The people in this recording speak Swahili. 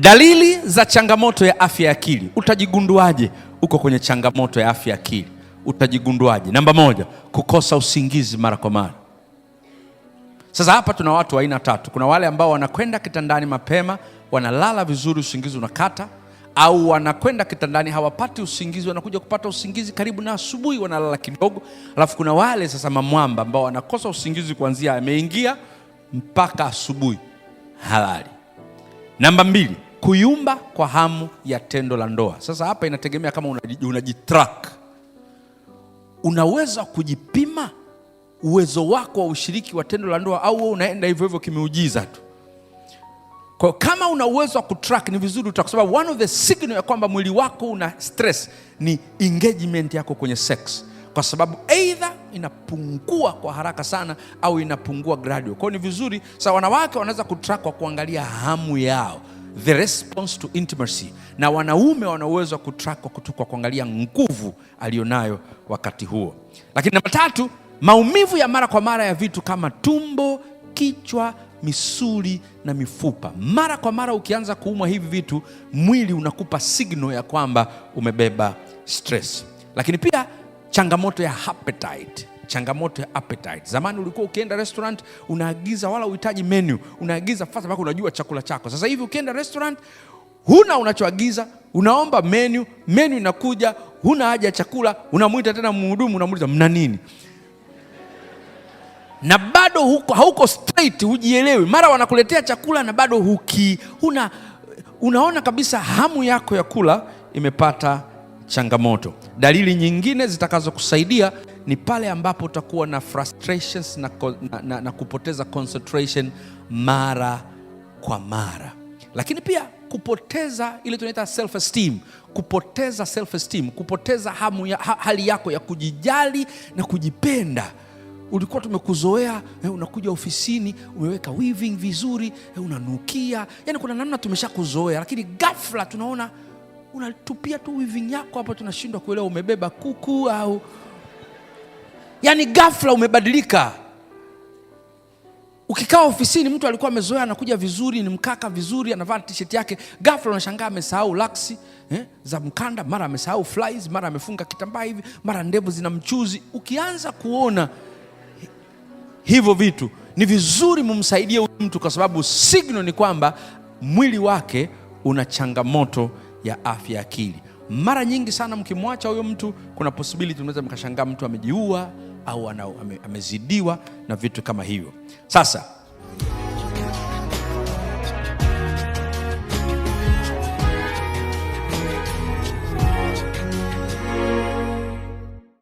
Dalili za changamoto ya afya ya akili. Utajigunduaje uko kwenye changamoto ya afya ya akili? Utajigunduaje? Namba moja, kukosa usingizi mara kwa mara. Sasa hapa tuna watu wa aina tatu. Kuna wale ambao wanakwenda kitandani mapema, wanalala vizuri, usingizi unakata, au wanakwenda kitandani hawapati usingizi, wanakuja kupata usingizi karibu na asubuhi, wanalala kidogo. Alafu kuna wale sasa mamwamba ambao wanakosa usingizi kuanzia ameingia mpaka asubuhi halali. Namba mbili, kuyumba kwa hamu ya tendo la ndoa. Sasa hapa inategemea kama unajitrack. Unaweza kujipima uwezo wako wa ushiriki wa tendo la ndoa, au unaenda hivyo hivyo kimeujiza tu. Kwa kama una uwezo wa kutrack ni vizuri, kwa sababu one of the signal ya kwamba mwili wako una stress ni engagement yako kwenye sex, kwa sababu either inapungua kwa haraka sana au inapungua gradual. Kwa ni vizuri sasa, wanawake wanaweza kutrack kwa kuangalia hamu yao, the response to intimacy, na wanaume wana uwezo wa kutrack kwa kuangalia nguvu alionayo wakati huo. Lakini namba tatu, maumivu ya mara kwa mara ya vitu kama tumbo, kichwa, misuli na mifupa. Mara kwa mara ukianza kuumwa hivi vitu, mwili unakupa signal ya kwamba umebeba stress. Lakini pia changamoto ya appetite. Changamoto ya appetite. Zamani ulikuwa ukienda restaurant unaagiza, wala uhitaji menu, unaagiza fast mpaka unajua chakula chako. Sasa hivi ukienda restaurant huna unachoagiza, unaomba menu inakuja, huna haja ya chakula, unamuita tena mhudumu, unamuuliza mna nini? Na bado hauko straight, hujielewi. Mara wanakuletea chakula na bado unaona kabisa hamu yako ya kula imepata changamoto. Dalili nyingine zitakazokusaidia ni pale ambapo utakuwa na frustrations na kupoteza concentration mara kwa mara. Lakini pia kupoteza ile tunaita self esteem, kupoteza hali yako ya kujijali na kujipenda. Ulikuwa tumekuzoea, unakuja ofisini, umeweka weaving vizuri, unanukia. Yaani kuna namna tumeshakuzoea, lakini ghafla tunaona unatupia tu weaving yako hapa, tunashindwa kuelewa umebeba kuku au yaani ghafla umebadilika. Ukikaa ofisini, mtu alikuwa amezoea anakuja vizuri, ni mkaka vizuri, anavaa t-shirt yake, ghafla unashangaa amesahau laksi za mkanda, mara amesahau flies, mara amefunga kitambaa hivi, mara ndevu zina mchuzi. Ukianza kuona hivyo vitu, ni vizuri mumsaidie huyu mtu, kwa sababu signal ni kwamba mwili wake una changamoto ya afya ya akili. Mara nyingi sana mkimwacha huyo mtu, kuna possibility mnaweza mkashangaa mtu amejiua au amezidiwa na vitu kama hivyo. Sasa